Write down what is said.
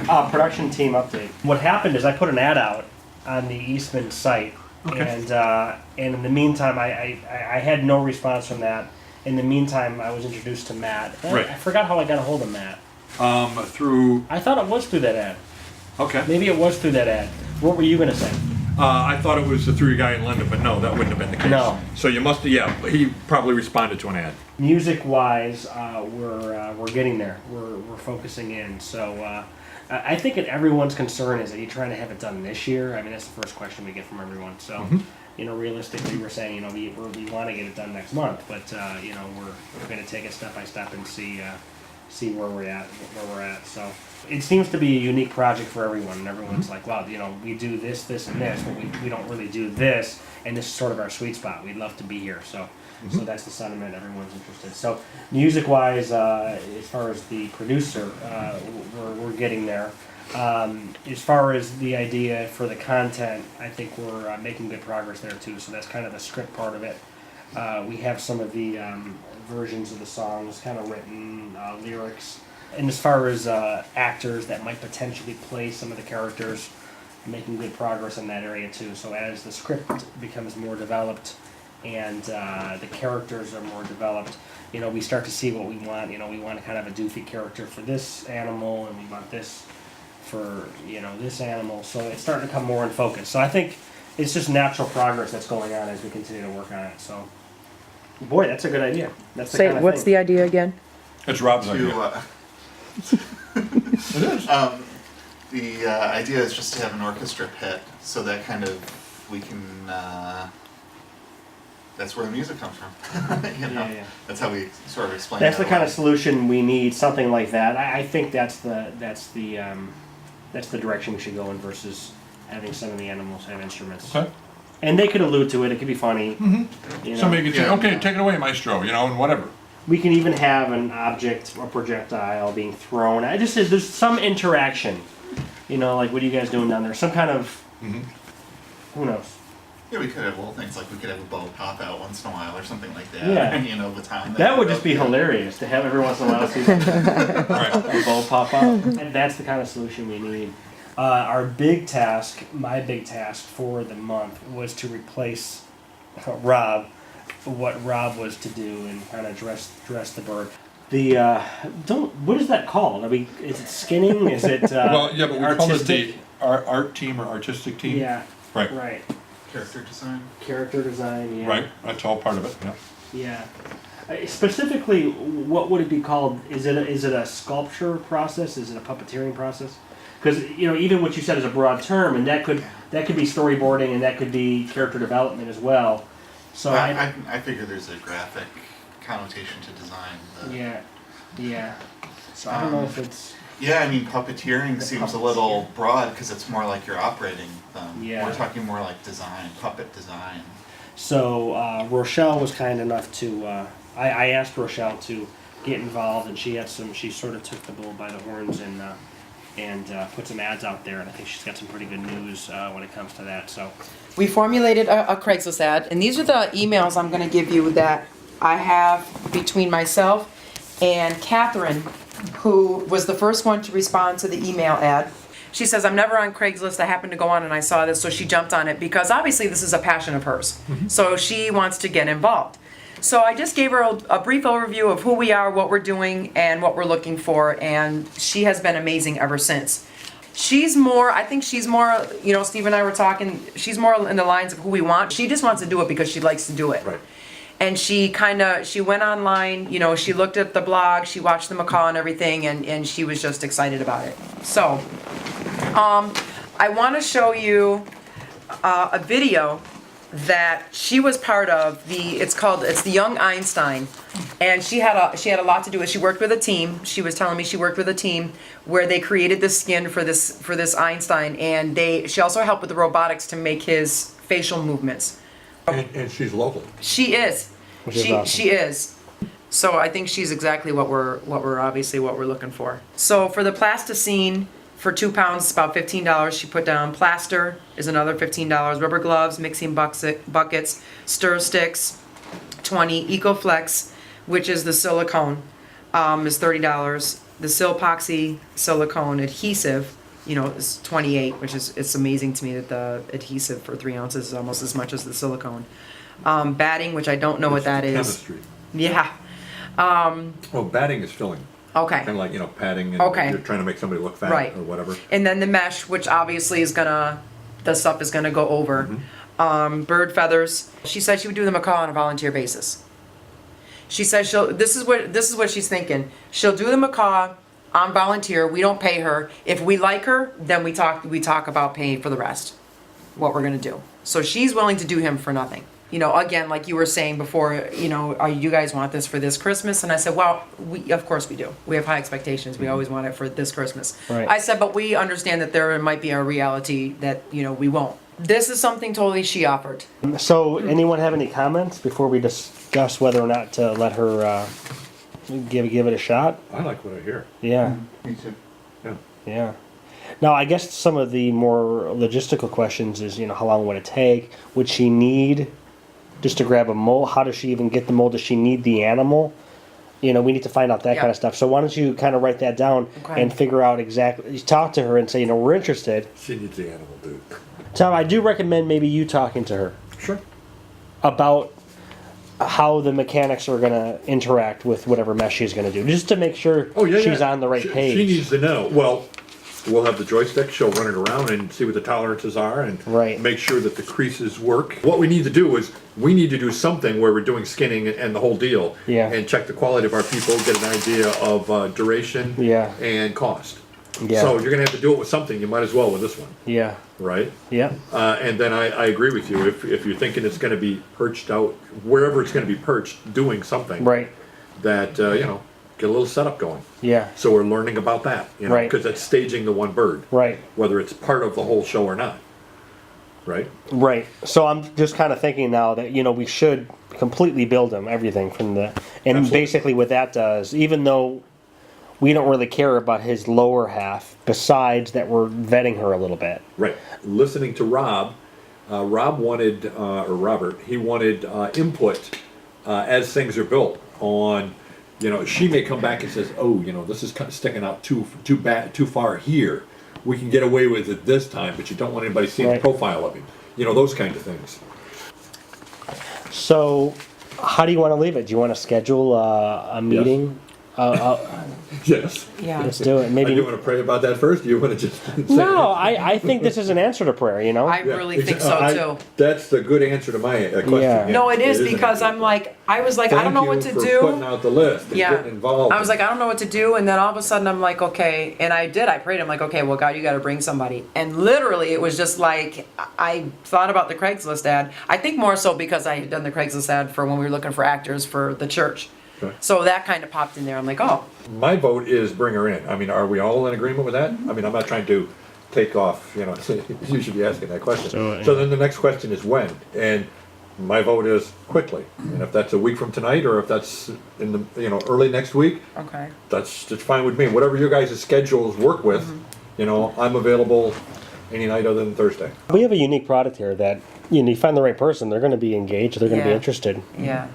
Production team update. What happened is I put an ad out on the Eastman site, and in the meantime, I had no response from that. In the meantime, I was introduced to Matt. Right. I forgot how I got a hold of Matt. Through. I thought it was through that ad. Okay. Maybe it was through that ad. What were you going to say? I thought it was through your guy in London, but no, that wouldn't have been the case. No. So you must have, he probably responded to an ad. Music-wise, we're getting there. We're focusing in. So I think that everyone's concern is that you're trying to have it done this year. I mean, that's the first question we get from everyone. So, realistically, we're saying, we want to get it done next month, but we're going to take it step by step and see where we're at. So it seems to be a unique project for everyone, and everyone's like, wow, we do this, and this, but we don't really do this, and this is sort of our sweet spot. We'd love to be here. So that's the sentiment. Everyone's interested. So music-wise, as far as the producer, we're getting there. As far as the idea for the content, I think we're making good progress there too. So that's kind of the script part of it. We have some of the versions of the songs kind of written, lyrics. And as far as actors that might potentially play some of the characters, making good progress in that area too. So as the script becomes more developed and the characters are more developed, we start to see what we want. We want kind of a doofy character for this animal, and we want this for this animal. So it's starting to come more in focus. So I think it's just natural progress that's going on as we continue to work on it. So, boy, that's a good idea. That's the kind of what's thing. the idea again? It's Rob's idea. It is. The idea is just to have an orchestra pit, so that kind of we can. That's where the music comes from. Yeah. That's how we sort of explain. That's that the kind away. of solution we need. Something like that. I think that's the direction we should go in versus having some of the animals have instruments. Okay. And they could allude to it. It could be funny. Somebody could say, Yeah. okay, take it away, maestro, and whatever. We can even have an object or projectile being thrown. There's some interaction. Like what are you guys doing down there? Some kind of, who knows? Yeah, we could have little things like we could have a bow pop out once in a while or something like that. Yeah. The time. That would just be hilarious to have every once in a while see a ball pop up. And that's the kind of solution we need. Our big task, my big task for the month was to replace Rob, what Rob was to do and kind of dress the bird. What is that called? I mean, is it skinning? Is it But we call it artistic? our art team or artistic team. Yeah. Right. Character design. Character design. Yeah. Right, that's all part of it. Yeah. Specifically, what would it be called? Is it a sculpture process? Is it a puppeteering process? Because even what you said is a broad term, and that could be storyboarding, and that could be character development as well. So I figure there's a graphic connotation to design. Yeah. So I don't know if it's. Yeah, I mean puppeteering seems a little broad because it's more like you're operating them. Yeah. We're talking more like design, puppet design. So Rochelle was kind enough to. I asked Rochelle to get involved, and she sort of took the bull by the horns and put some ads out there, and I think she's got some pretty good news when it comes to that. So We formulated a Craigslist ad, and these are the emails I'm going to give you that I have between myself and Catherine, who was the first one to respond to the email ad. She says, I'm never on Craigslist. I happened to go on and I saw this, so she jumped on it because obviously this is a passion of hers. So she wants to get involved. So I just gave her a brief overview of who we are, what we're doing, and what we're looking for, and she has been amazing ever since. I think she's more, Steve and I were talking, she's more in the lines of who we want. She just wants to do it because she likes to do it. Right. And she went online, she looked at the blog, she watched the macaw and everything, and she was just excited about it. So, I want to show you a video that she was part of. It's the Young Einstein, and she had a lot to do with. She worked with a team. She was telling me she worked with a team where they created the skin for this Einstein, and she also helped with the robotics to make his facial movements. And she's local. She is. Which is awesome. She is. So I think she's exactly what we're looking for. So for the plasticine, for 2 pounds, it's about $15. She put down plaster is another $15. Rubber gloves, mixing buckets, stir sticks, $20. EcoFlex, which is the silicone, is $30. The Silpoxy silicone adhesive, you know, is 28, which is, it's amazing to me that the adhesive for 3 ounces is almost as much as the silicone. Batting, which I don't know what that is. Chemistry. Yeah. Well, batting is filling. Okay. Kind of like, padding and Okay. you're trying to make somebody look fat Right. or whatever. And then the mesh, which obviously is gonna, the stuff is gonna go over. Bird feathers. She said she would do the macaw on a volunteer basis. She said this is what she's thinking. She'll do the macaw on volunteer. We don't pay her. If we like her, then we talk about paying for the rest. What we're gonna do. So she's willing to do him for nothing. You know, again, like you were saying before, you know, you guys want this for this Christmas? And I said, well, of course we do. We have high expectations. We always want it for this Christmas. Right. I said, but we understand that there might be a reality that, you know, we won't. This is something totally she offered. So, anyone have any comments before we discuss whether or not to let her give it a shot? I like what I hear. Yeah, Me too. Yeah. yeah. Now, I guess some of the more logistical questions is, you know, how long would it take? Would she need just to grab a mold? How does she even get the mold? Does she need the animal? You know, we need to find out that Yeah. kind of stuff. So why don't you kind of write that down Okay. and figure out exactly, talk to her and say, you know, we're interested. She needs the animal, dude. Tom, I do recommend maybe you talking to her Sure. about how the mechanics are going to interact with whatever mesh she's going to do, just to make sure she's on the right page. She needs to know. Well, we'll have the joystick. She'll run it around and see what the tolerances are and Right. make sure that the creases work. What we need to do is we need to do something where we're doing skinning and the whole deal. Yeah. And check the quality of our people, get an idea of duration Yeah. and cost. Yeah. So you're going to have to do it with something. You might as well with this one, Yeah, right? yeah, And then I agree with you. If you're thinking it's going to be perched out, wherever it's going to be perched, doing something, right, that, get a little setup going. yeah, So we're learning about that, Right. because that's staging the one bird, right, whether it's part of the whole show or not, right? right. So I'm just kind of thinking now that, you know, we should completely build them, everything from the, and Absolutely. basically what that does, even though we don't really care about his lower half, besides that we're vetting her a little bit. Right. Listening to Rob, Rob wanted, or Robert, he wanted input as things are built on, she may come back and says, oh, this is kind of sticking out too far here. We can get away with it this time, but you don't want anybody seeing Right. the profile of him. Those kind of things. So, how do you want to leave it? Do you want to schedule a meeting? Yes. Yeah. Let's do it. Do Maybe. you want to pray about that first? Do you want to just say No, I think this is an answer to prayer. You know. I really think so too. That's the good answer to my question. Yeah. No, it is an because answer. I'm like, I was like, I don't know what to Thank you for putting do. out the list and Yeah. getting involved. I was like, I don't know what to do, and then all of a sudden I'm like, okay, and I prayed. I'm like, okay, well, God, you got to bring somebody. And literally, it was just like I thought about the Craigslist ad. I think more so because I had done the Craigslist ad for when we were looking for actors for the church. Okay. So that kind of popped in there. I'm like, oh, My vote is bring her in. I mean, are we all in agreement with that? I mean, I'm not trying to take off, you should be asking that question. So then the next question is when? And my vote is quickly. And if that's a week from tonight, or if that's in the, early next week, okay. that's fine with me. Whatever your guys' schedules work with, I'm available any night other than Thursday. We have a unique product here that you find the right person, they're going to be engaged, they're going to be Yeah. interested. Yeah.